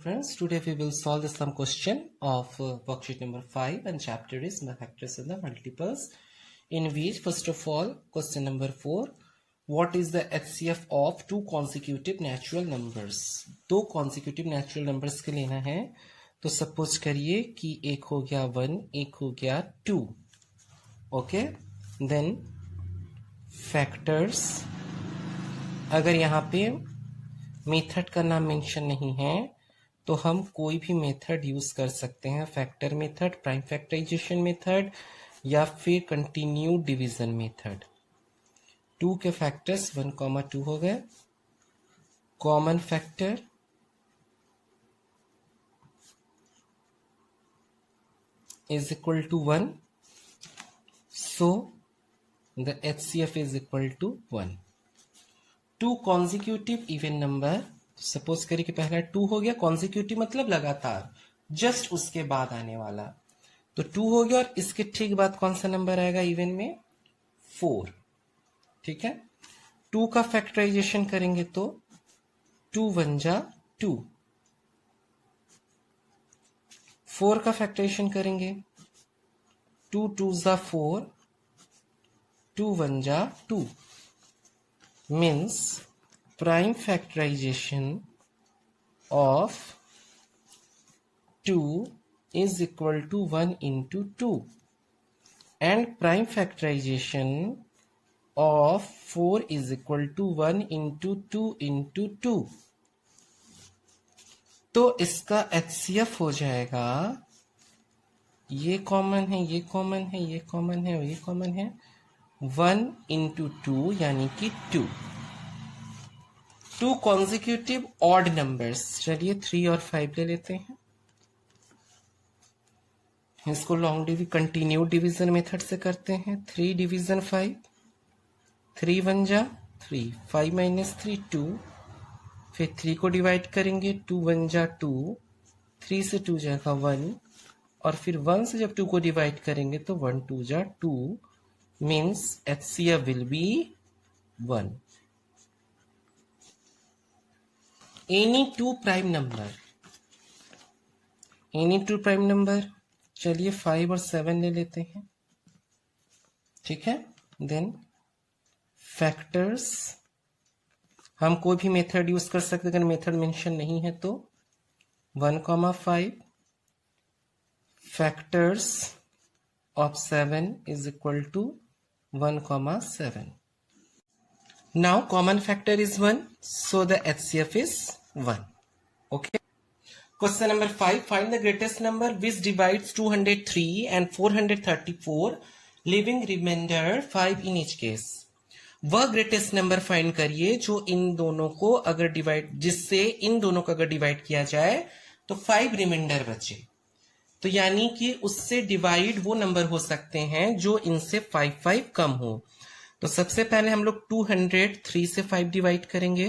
friends, today we will solve the sum question of worksheet number 5 and chapter is factors and the multiples, in which first of all question number 4, what is the HCF of two consecutive natural numbers। दो consecutive natural numbers के लेना है। तो suppose करिए कि एक हो गया 1, एक हो गया 2। ओके, देन फैक्टर्स, अगर यहाँ पे मेथड का नाम मेंशन नहीं है तो हम कोई भी मेथड यूज कर सकते हैं, factor method, prime factorization method या फिर कंटिन्यू डिवीजन मेथड। 2 के फैक्टर्स 1, 2 हो गए। Common factor is equal to 1, so the HCF is equal to 1। 2 consecutive even number, suppose करिए कि पहला 2 हो गया, कॉन्जिक्यूटिव मतलब लगातार, जस्ट उसके बाद आने वाला, तो 2 हो गया, और इसके ठीक बाद कौन सा नंबर आएगा इवन में? 4। ठीक है, 2 का फैक्टराइजेशन करेंगे तो 2 1 जा 2, 4 का फैक्टराइजेशन करेंगे 2 2 जा 4, 2 1 जा 2, means prime factorization of 2 is equal to 1 into 2 and prime factorization of 4 is equal to 1 into 2 into 2। तो इसका HCF हो जाएगा, ये कॉमन है, ये कॉमन है, ये कॉमन है, ये कॉमन है, 1 into 2 यानी कि 2। 2 consecutive odd numbers, चलिए 3 और 5 ले लेते हैं, इसको long DV continue division method से करते हैं। 3 डिवीजन 5, 3 1 जा 3, 5 माइनस 3 2, फिर 3 को डिवाइड करेंगे, 2 1 जा 2, 3 से 2 जाएगा 1, और फिर 1 से जब 2 को डिवाइड करेंगे तो 1 2 जा 2, means HCF will be 1। Any two prime number, चलिए 5 और 7 ले लेते हैं। ठीक है, देन फैक्टर्स, हम कोई भी मेथड यूज कर सकते हैं, अगर मेथड मेंशन नहीं है तो 1, 5, factors of 7 is equal to 1, 7। Now common factor is 1, so the HCF is 1. Okay. Question number 5. Find the greatest number which divides 203 and 434, leaving remainder 5 in each case. वह greatest number find करिए जो इन दोनों को अगर divide, जिससे इन दोनों को अगर डिवाइड किया जाए तो 5 रिमाइंडर बचे। तो यानी कि उससे डिवाइड वो नंबर हो सकते हैं जो इनसे 5 कम हो। तो सबसे पहले हम लोग 203 से 5 डिवाइड करेंगे,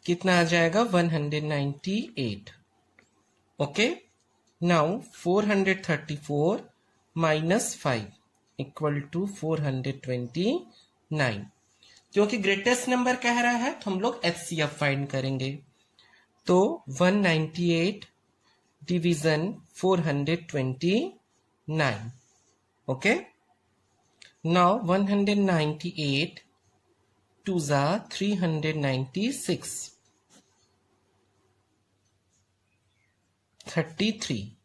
कितना आ जाएगा? 198। Okay, now 434 minus 5 equal to 429। क्योंकि ग्रेटेस्ट नंबर कह रहा है तो हम लोग HCF फाइंड करेंगे। तो 198 division 429। Okay, now 198 2s are 396, 33,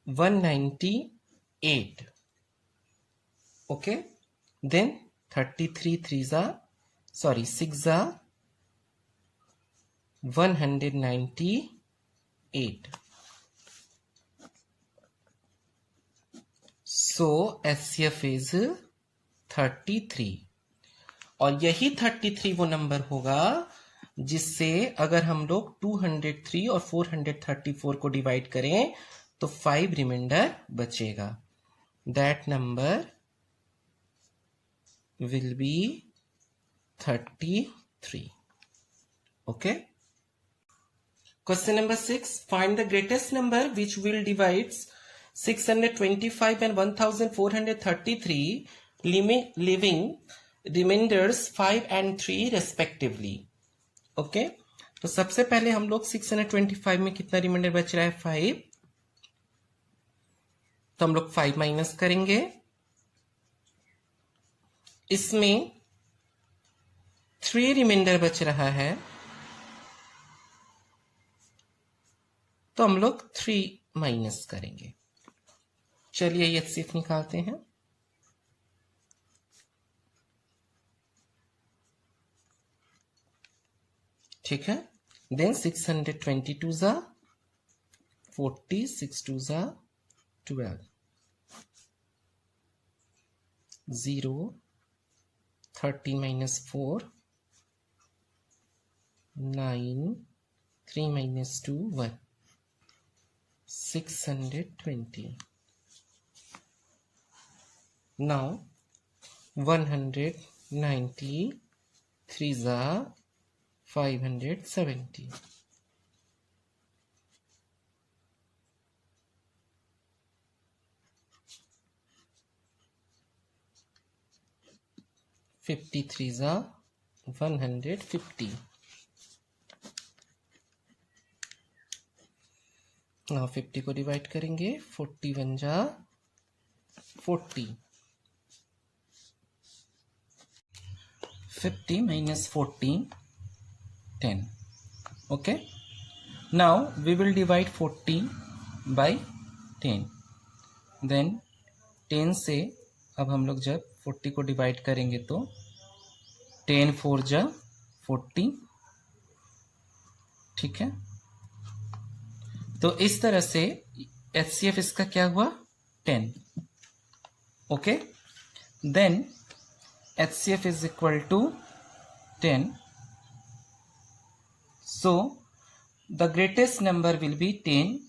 198। okay, then 33 3s are, sorry, 6 are 198। So HCF is 33, और यही 33 वो नंबर होगा जिससे अगर हम लोग 203 और 434 को डिवाइड करें तो 5 रिमाइंडर बचेगा। That number will be 33। Okay, question number 6, find the greatest number which will divides 625 and 1433, leaving remainders 5 and 3 respectively। Okay, तो सबसे पहले हम लोग 625 में कितना रिमाइंडर बच रहा है 5, तो हम लोग 5 माइनस करेंगे। इसमें 3 रिमाइंडर बच रहा है, तो हम लोग 3 माइनस करेंगे। चलिए एचसीएफ निकालते हैं। ठीक है, देन 622 ज़ा 40, 6 2 ज़ा 12, 0, 30 minus 4, 9, 3 minus 2, 1, 620. Now 193 ज़ा 570. 53 ज़ा 150. now 50 को डिवाइड करेंगे, 41 ज़ा 40. 50 minus 40, 10. Okay, now we will divide 40 by 10. then 10 से अब हम लोग जब 40 को डिवाइड करेंगे तो 10 4 जा 40. ठीक है, तो इस तरह से एचसीएफ इसका क्या हुआ 10. Okay, then HCF is equal to 10. So the greatest number will be 10,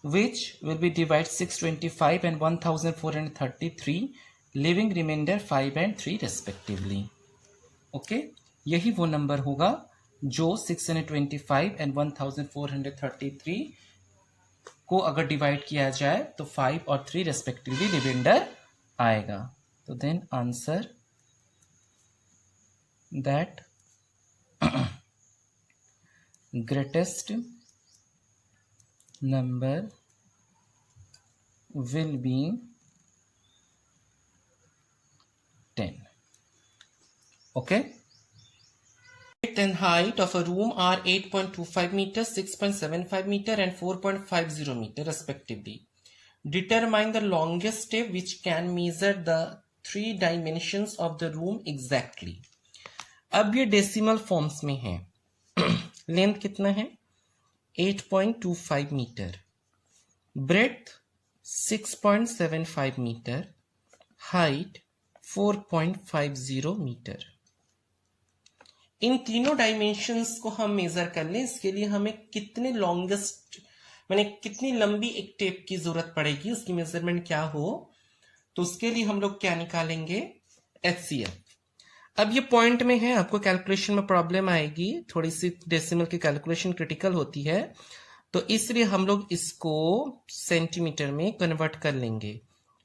which will be divide 625 and 1433, leaving remainder 5 and 3 respectively. Okay, यही वो नंबर होगा जो 625 and 1433 को अगर डिवाइड किया जाए तो 5 और 3 respectively रिमाइंडर आएगा. तो then answer that greatest number will be 10. Okay, width and height of a room are 8.25 meters, 6.75 meter and 4.50 meter respectively. Determine the longest step which can measure the 3 dimensions of the room exactly. अब ये decimal forms में है. Length कितना है 8.25 metre, breadth 6.75 metre, height 4.50 metre. इन तीनों dimensions को हम मेजर कर लें. इसके लिए हमें कितने लॉन्गेस्ट माने कितनी लंबी एक टेप की जरूरत पड़ेगी, उसकी मेजरमेंट क्या हो, तो उसके लिए हम लोग क्या निकालेंगे एचसीएफ. अब ये पॉइंट में है, आपको कैलकुलेशन में प्रॉब्लम आएगी, थोड़ी सी डेसिमल की कैलकुलेशन क्रिटिकल होती है, तो इसलिए हम लोग इसको सेंटीमीटर में कन्वर्ट कर लेंगे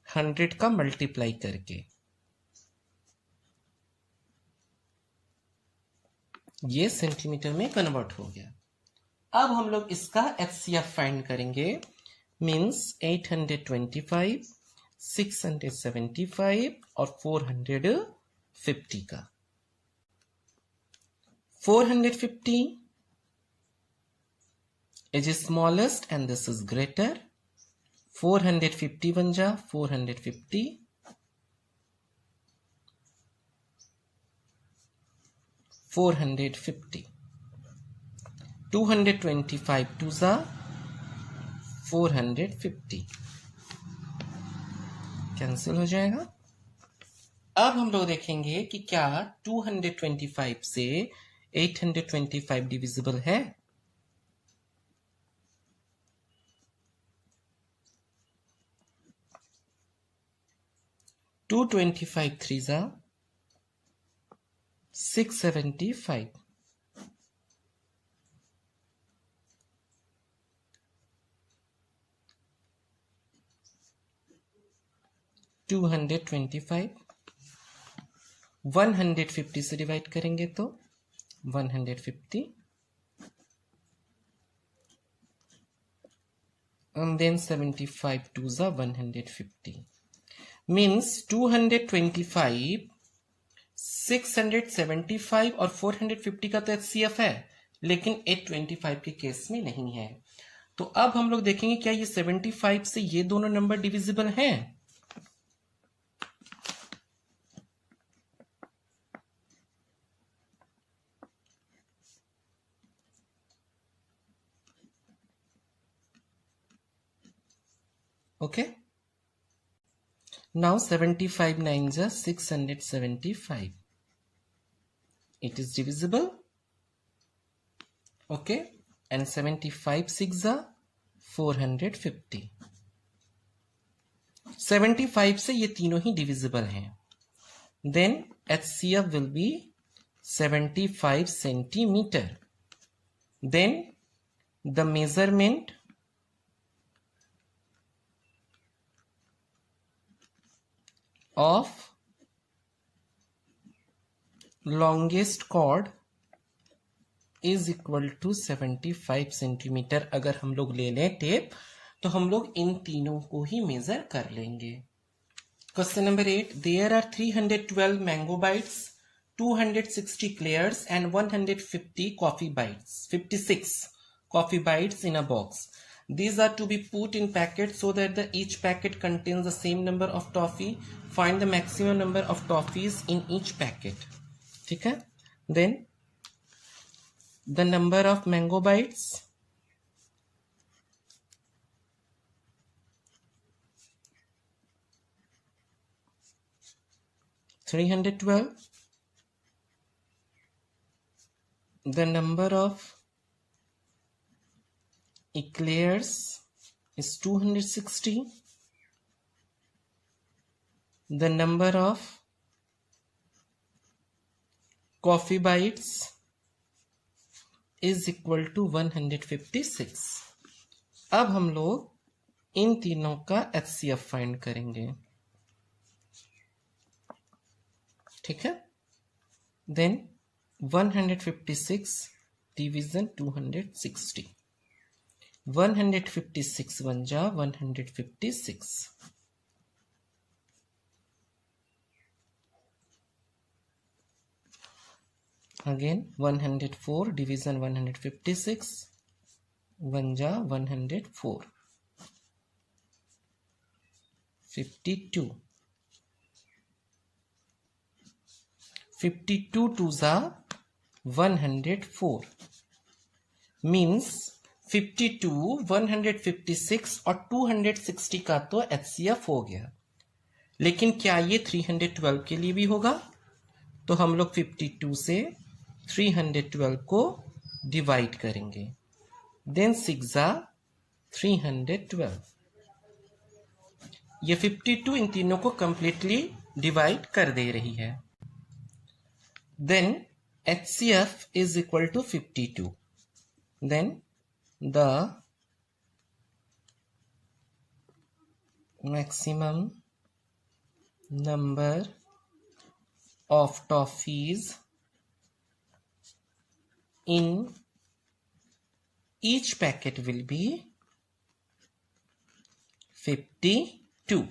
100 का मल्टीप्लाई करके. ये सेंटीमीटर में कन्वर्ट हो गया. अब हम लोग इसका एचसीएफ फाइंड करेंगे. मींस 825, 675 और 450 का. 450 is smallest and this is greater. 451 जा 450, 450, 225 2 जा 450, कैंसिल हो जाएगा. अब हम लोग देखेंगे कि क्या 225 से 825 डिविजिबल है. टू 25 3 जा 675, 225 150 से डिवाइड करेंगे तो 150, and then 75 twos are 150. Means 225, 675 और 450 का तो HCF है, लेकिन 825 के केस में नहीं है। तो अब हम लोग देखेंगे क्या ये 75 से ये दोनों नंबर डिविजिबल हैं। Okay, now 75 nines are 675. It is divisible. Okay, and 75 six are 450. 75 से ये तीनों ही divisible हैं. Then HCF will be 75 centimeter. Then the measurement of longest chord is equal to 75 centimeter. अगर हम लोग ले लें टेप तो हम लोग इन तीनों को ही मेजर कर लेंगे. Question number 8. There are 312 mango bites, 260 eclairs and 150 coffee bites, 56 coffee bites in a box. These are to be put in packets so that each packet contains the same number of toffee. Find the maximum number of toffees in each packet. ठीक है? Then the number of mango bites, (312). The number of eclairs is 260. The number of coffee bites is equal to 156. अब हम लोग इन तीनों का HCF find करेंगे. ठीक है? Then 156 division 260. 156 बन जा 156. Again 104 division 156 बन जा 104. 52. 52 twos are 104. Means 52, 156 और 260 का तो HCF हो गया. लेकिन क्या ये 312 के लिए भी होगा? तो हम लोग 52 से 312 को डिवाइड करेंगे. Then 6 are 312. ये 52 इन तीनों को कंप्लीटली डिवाइड कर दे रही है. Then HCF is equal to 52. Then the maximum number of toffees in each packet will be 52.